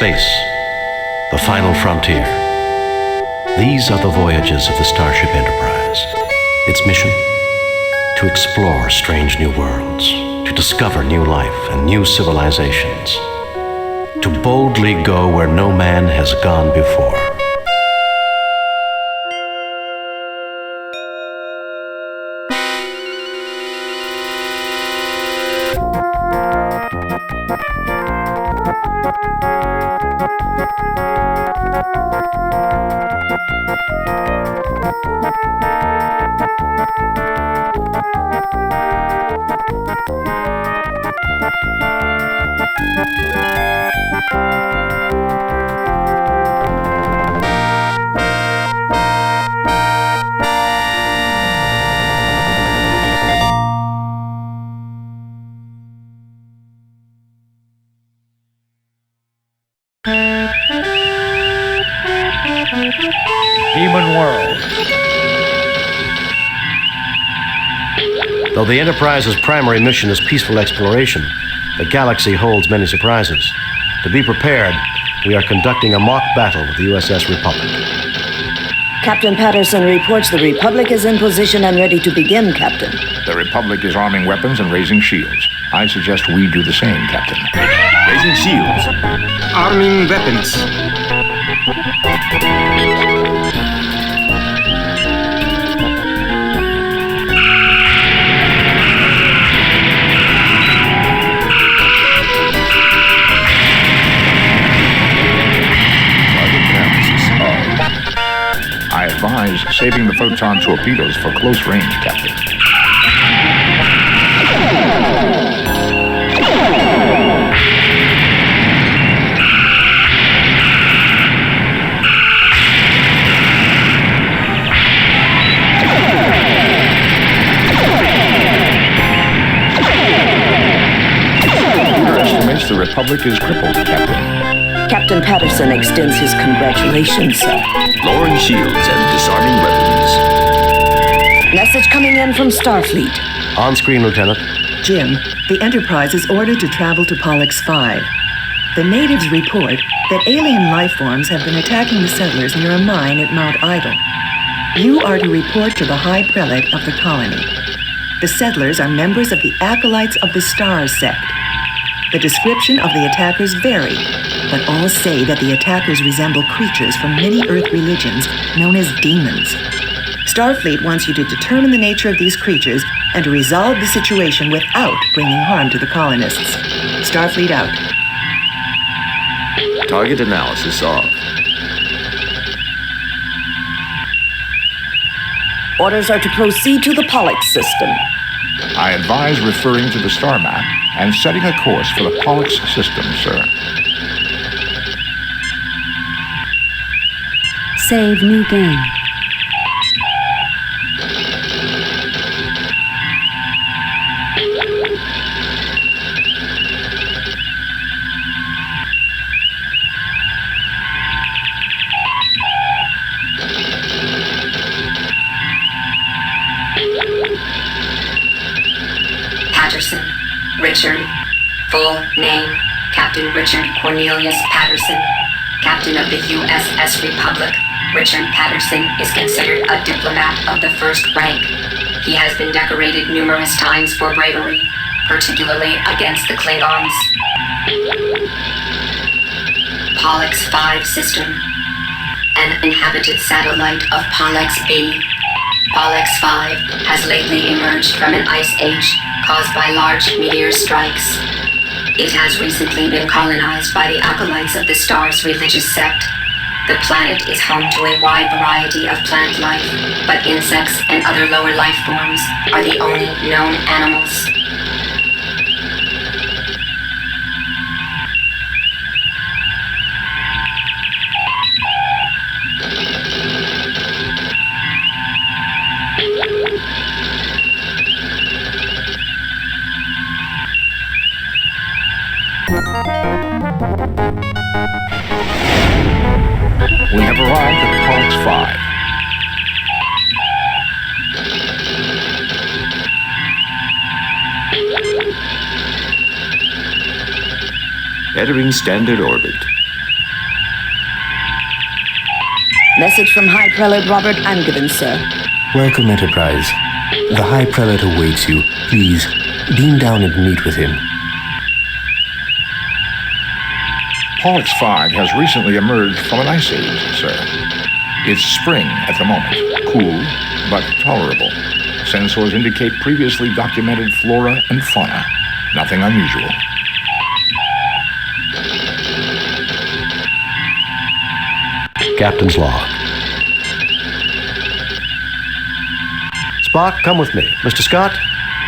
Space, the final frontier. These are the voyages of the Starship Enterprise. Its mission? To explore strange new worlds, to discover new life and new civilizations, to boldly go where no man has gone before. Demon world. Though the Enterprise's primary mission is peaceful exploration, the galaxy holds many surprises. To be prepared, we are conducting a mock battle with the USS Republic. Captain Patterson reports the Republic is in position and ready to begin, Captain. The Republic is arming weapons and raising shields. I suggest we do the same, Captain. Raising shields. Arming weapons. I advise saving the photon torpedoes for close range, Captain. Underestimates the Republic is crippled, Captain. Captain Patterson extends his congratulations, sir. Lowering shields and disarming weapons. Message coming in from Starfleet. On screen, Lieutenant. Jim, the Enterprise is ordered to travel to Pollux V. The natives report that alien life forms have been attacking the settlers near a mine at Mount Idle. You are to report to the High Prelate of the colony. The settlers are members of the Acolytes of The Stars sect. The description of the attackers vary, but all say that the attackers resemble creatures from many Earth religions known as daemons. Starfleet wants you to determine the nature of these creatures and to resolve the situation without bringing harm to the colonists. Starfleet out. Target analysis off. Orders are to proceed to the Pollux system. I advise referring to the star map and setting a course for the Pollux system, sir. Save new game. Patterson, Richard. Full name, Captain Richard Cornelius Patterson, Captain of the USS Republic. Richard Patterson is considered a diplomat of the first rank. He has been decorated numerous times for bravery, particularly against the Klingons. Pollux V system, an inhabited satellite of Pollux V. Pollux V has lately emerged from an ice age caused by large meteor strikes. It has recently been colonized by the Acolytes of the Stars religious sect. The planet is home to a wide variety of plant life, but insects and other lower life forms are the only known animals. We have arrived at Pollux V. Entering standard orbit. Message from High Prelate Robert Angiven, sir. Welcome, Enterprise. The High Prelate awaits you. Please, beam down and meet with him. Pollux V has recently emerged from an ice age, sir. It's spring at the moment. Cool, but tolerable. Sensors indicate previously documented flora and fauna. Nothing unusual. Captain's log. Spock, come with me. Mr. Scott,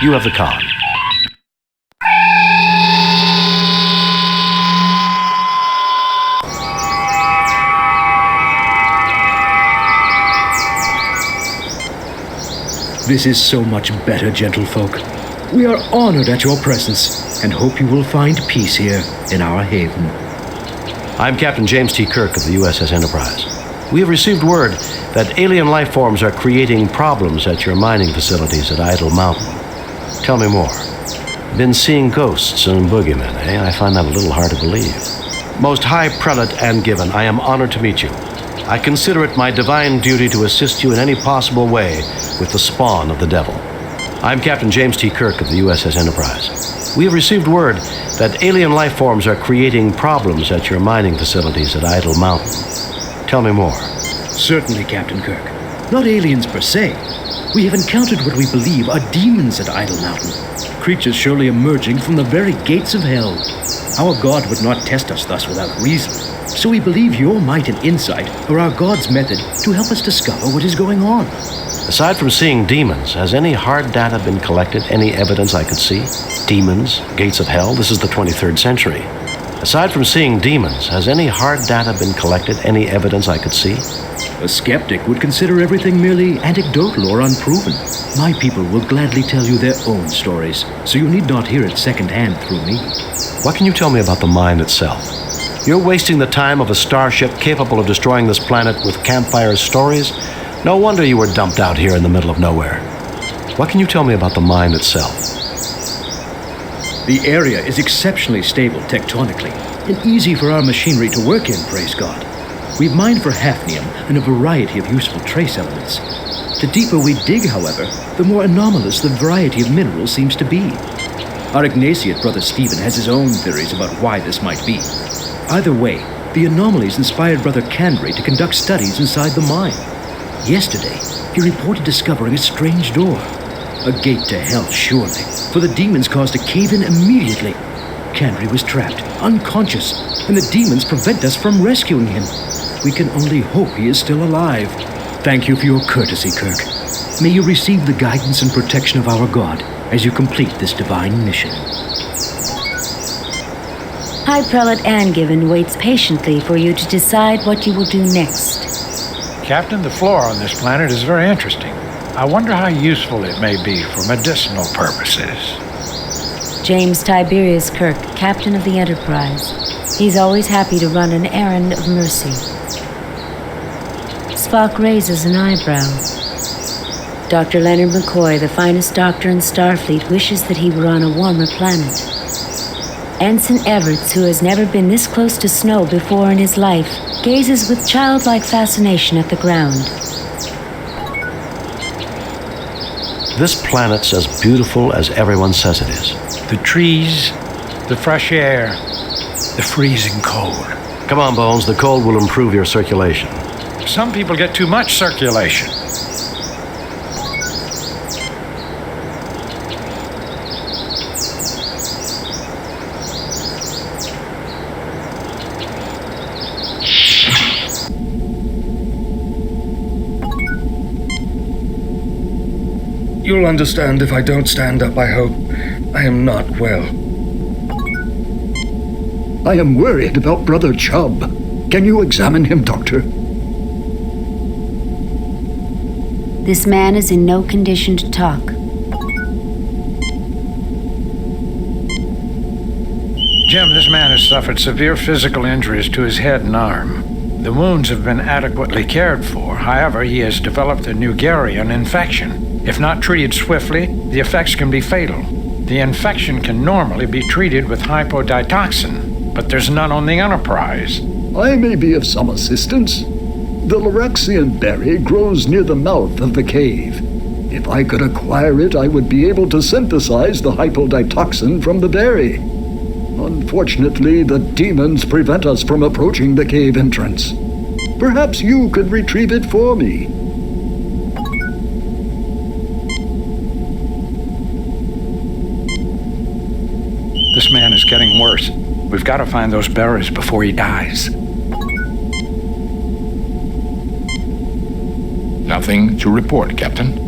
you have the con. This is so much better, gentlefolk. We are honored at your presence and hope you will find peace here in our haven. I'm Captain James T. Kirk of the USS Enterprise. We have received word that alien life forms are creating problems at your mining facilities at Idle Mountain. Tell me more. Been seeing ghosts and boogeymen, eh? I find that a little hard to believe. Most High Prelate Angiven, I am honored to meet you. I consider it my divine duty to assist you in any possible way with the spawn of the devil. I'm Captain James T. Kirk of the USS Enterprise. We have received word that alien life forms are creating problems at your mining facilities at Idle Mountain. Tell me more. Certainly, Captain Kirk. Not aliens per se. We have encountered what we believe are demons at Idle Mountain. Creatures surely emerging from the very gates of hell. Our God would not test us thus without reason. So we believe your might and insight are our God's method to help us discover what is going on. Aside from seeing demons, has any hard data been collected? Any evidence I could see? Demons? Gates of hell? This is the 23rd century. Aside from seeing demons, has any hard data been collected? Any evidence I could see? A skeptic would consider everything merely anecdotal or unproven. My people will gladly tell you their own stories, so you need not hear it secondhand through me. What can you tell me about the mine itself? You're wasting the time of a starship capable of destroying this planet with campfire stories? No wonder you were dumped out here in the middle of nowhere. What can you tell me about the mine itself? The area is exceptionally stable tectonically and easy for our machinery to work in, praise God. We've mined for hafnium and a variety of useful trace elements. The deeper we dig, however, the more anomalous the variety of minerals seems to be. Our Ignatiate brother Stephen has his own theories about why this might be. Either way, the anomalies inspired Brother Candray to conduct studies inside the mine. Yesterday, he reported discovering a strange door. A gate to hell, surely, for the demons caused a cave-in immediately. Candray was trapped, unconscious, and the demons prevent us from rescuing him. We can only hope he is still alive. Thank you for your courtesy, Kirk. May you receive the guidance and protection of our God as you complete this divine mission. High Prelate Angiven waits patiently for you to decide what you will do next. Captain, the flora on this planet is very interesting. I wonder how useful it may be for medicinal purposes. James Tiberius Kirk, Captain of the Enterprise. He's always happy to run an errand of mercy. Spock raises an eyebrow. Dr. Leonard McCoy, the finest doctor in Starfleet, wishes that he were on a warmer planet. Ensign Everts, who has never been this close to snow before in his life, gazes with childlike fascination at the ground. This planet's as beautiful as everyone says it is. The trees, the fresh air, the freezing cold. Come on, Bones, the cold will improve your circulation. Some people get too much circulation. You'll understand if I don't stand up, I hope. I am not well. I am worried about Brother Chubb. Can you examine him, Doctor? This man is in no condition to talk. Jim, this man has suffered severe physical injuries to his head and arm. The wounds have been adequately cared for. However, he has developed a Nugarian infection. If not treated swiftly, the effects can be fatal. The infection can normally be treated with hypoditoxin, but there's none on the Enterprise. I may be of some assistance. The Lorexian berry grows near the mouth of the cave. If I could acquire it, I would be able to synthesize the hypoditoxin from the berry. Unfortunately, the demons prevent us from approaching the cave entrance. Perhaps you could retrieve it for me. This man is getting worse. We've got to find those berries before he dies. Nothing to report, Captain.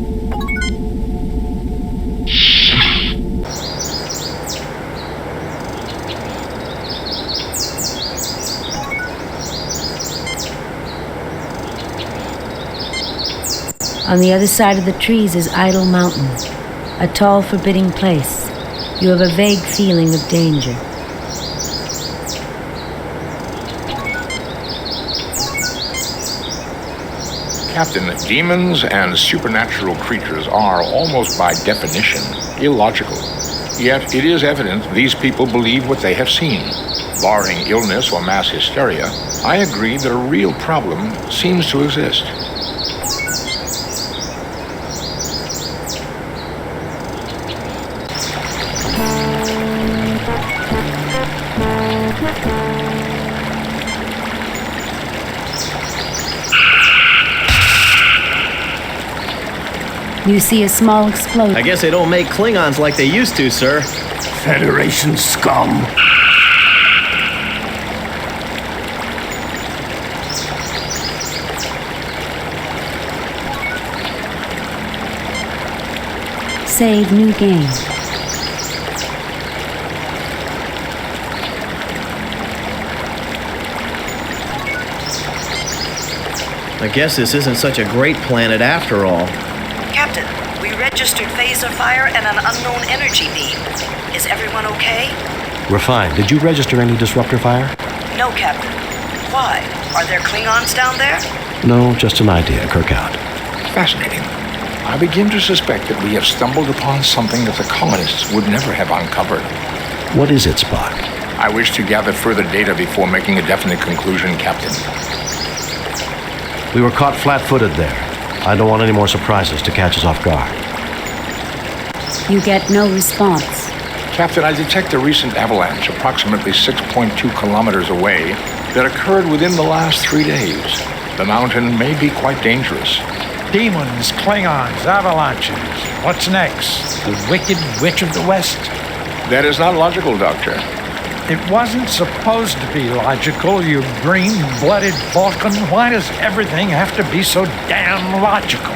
On the other side of the trees is Idle Mountain, a tall, forbidding place. You have a vague feeling of danger. Captain, demons and supernatural creatures are, almost by definition, illogical. Yet it is evident these people believe what they have seen. Barring illness or mass hysteria, I agree that a real problem seems to exist. You see a small explosion. I guess they don't make Klingons like they used to, sir. Federation scum. Save new game. I guess this isn't such a great planet after all. Captain, we registered phaser fire and an unknown energy beam. Is everyone okay? We're fine. Did you register any disruptor fire? No, Captain. Why? Are there Klingons down there? No, just an idea. Kirk out. Fascinating. I begin to suspect that we have stumbled upon something that the colonists would never have uncovered. What is it, Spock? I wish to gather further data before making a definite conclusion, Captain. We were caught flat-footed there. I don't want any more surprises to catch us off guard. You get no response. Captain, I detect a recent avalanche approximately 6.2 kilometers away that occurred within the last 3 days. The mountain may be quite dangerous. Demons, Klingons, avalanches. What's next? The Wicked Witch of the West? That is not logical, Doctor. It wasn't supposed to be logical, you green-blooded Vulcan. Why does everything have to be so damn logical?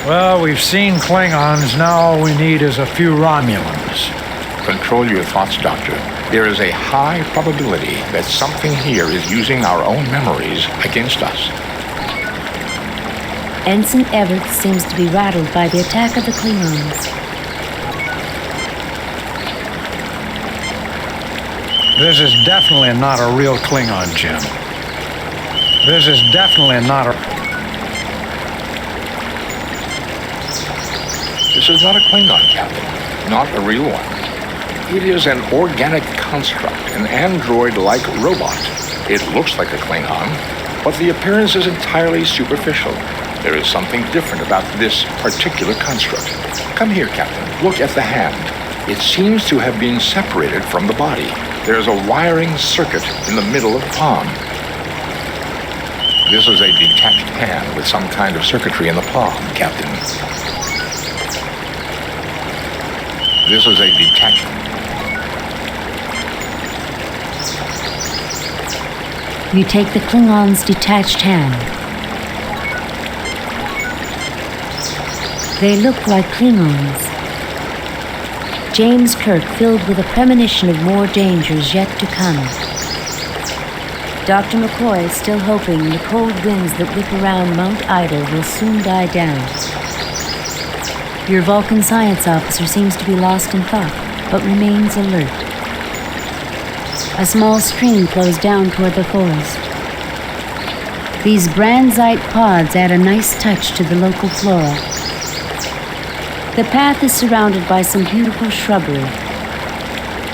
Well, we've seen Klingons. Now all we need is a few Romulans. Control your thoughts, Doctor. There is a high probability that something here is using our own memories against us. Ensign Everts seems to be rattled by the attack of the Klingons. This is definitely not a real Klingon, Jim. This is definitely not a... This is not a Klingon, Captain. Not a real one. It is an organic construct, an android-like robot. It looks like a Klingon, but the appearance is entirely superficial. There is something different about this particular construct. Come here, Captain. Look at the hand. It seems to have been separated from the body. There is a wiring circuit in the middle of the palm. This is a detached hand with some kind of circuitry in the palm, Captain. This is a detached... You take the Klingon's detached hand. They look like Klingons. James Kirk filled with a premonition of more dangers yet to come. Dr. McCoy is still hoping the cold winds that whip around Mount Idle will soon die down. Your Vulcan science officer seems to be lost in thought, but remains alert. A small stream flows down toward the forest. These Brandzite pods add a nice touch to the local flora. The path is surrounded by some beautiful shrubbery.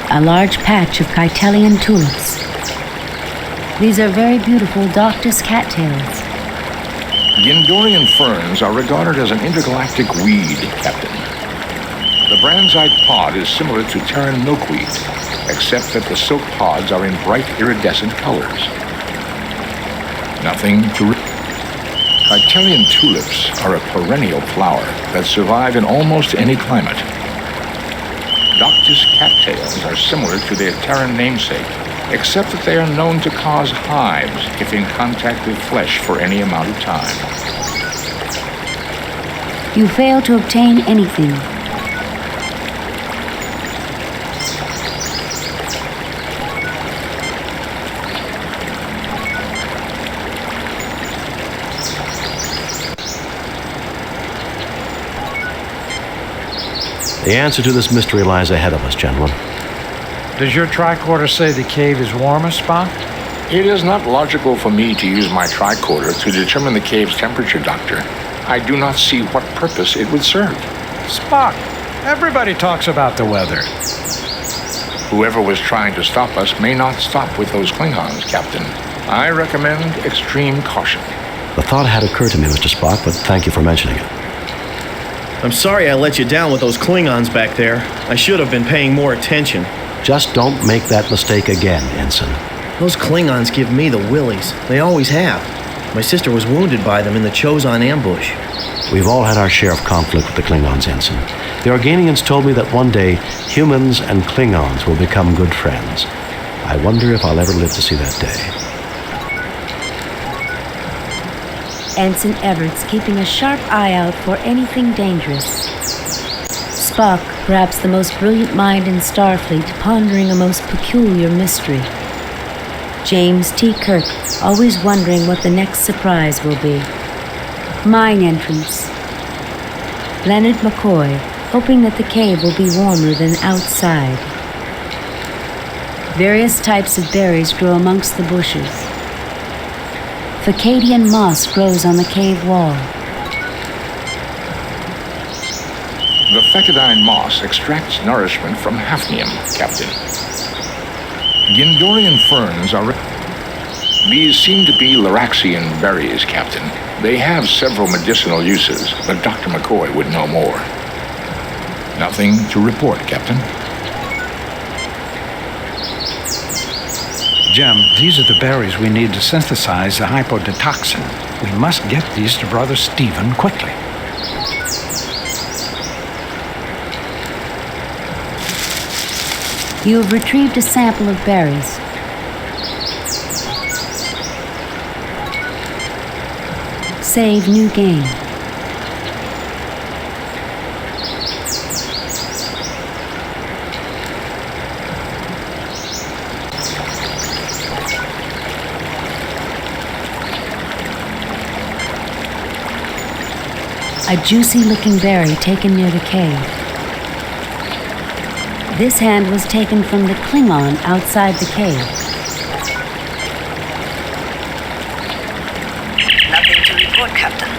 A large patch of Kytelian tulips. These are very beautiful doctus cattails. Gindorian ferns are regarded as an intergalactic weed, Captain. The Branzite pod is similar to Terran milkweed, except that the silk pods are in bright iridescent colors. Nothing to... Italian tulips are a perennial flower that survive in almost any climate. Doctus cattails are similar to their Terran namesake, except that they are known to cause hives if in contact with flesh for any amount of time. You fail to obtain anything. The answer to this mystery lies ahead of us, gentlemen. Does your tricorder say the cave is warmer, Spock? It is not logical for me to use my tricorder to determine the cave's temperature, Doctor. I do not see what purpose it would serve. Spock, everybody talks about the weather. Whoever was trying to stop us may not stop with those Klingons, Captain. I recommend extreme caution. The thought had occurred to me, Mr. Spock, but thank you for mentioning it. I'm sorry I let you down with those Klingons back there. I should have been paying more attention. Just don't make that mistake again, Ensign. Those Klingons give me the willies. They always have. My sister was wounded by them in the Chozon ambush. We've all had our share of conflict with the Klingons, Ensign. The Organians told me that one day humans and Klingons will become good friends. I wonder if I'll ever live to see that day. Ensign Everts keeping a sharp eye out for anything dangerous. Spock, perhaps the most brilliant mind in Starfleet, pondering a most peculiar mystery. James T. Kirk, always wondering what the next surprise will be. Mine entrance. Leonard McCoy, hoping that the cave will be warmer than outside. Various types of berries grow amongst the bushes. Facadian moss grows on the cave wall. The Facadine moss extracts nourishment from hafnium, Captain. Gindorian ferns are... These seem to be Laraxian berries, Captain. They have several medicinal uses, but Dr. McCoy would know more. Nothing to report, Captain. Jem, these are the berries we need to synthesize the hypodetoxin. We must get these to Brother Stephen quickly. You have retrieved a sample of berries. Save new game. A juicy-looking berry taken near the cave. This hand was taken from the Klingon outside the cave. Nothing to report, Captain.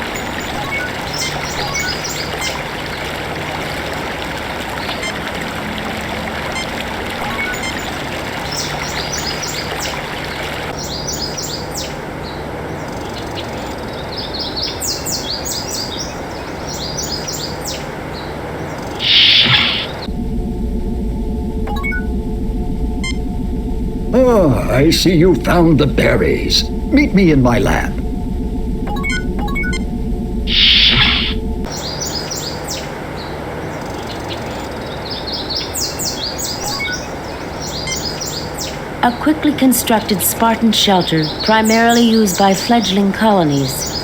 Ah, I see you found the berries. Meet me in my lab. A quickly constructed Spartan shelter, primarily used by fledgling colonies.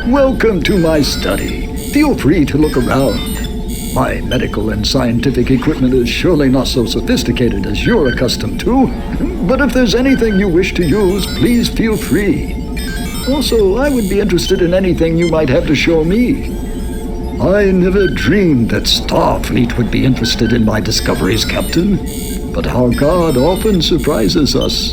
Welcome to my study. Feel free to look around. My medical and scientific equipment is surely not so sophisticated as you're accustomed to, but if there's anything you wish to use, please feel free. Also, I would be interested in anything you might have to show me. I never dreamed that Starfleet would be interested in my discoveries, Captain, but our God often surprises us.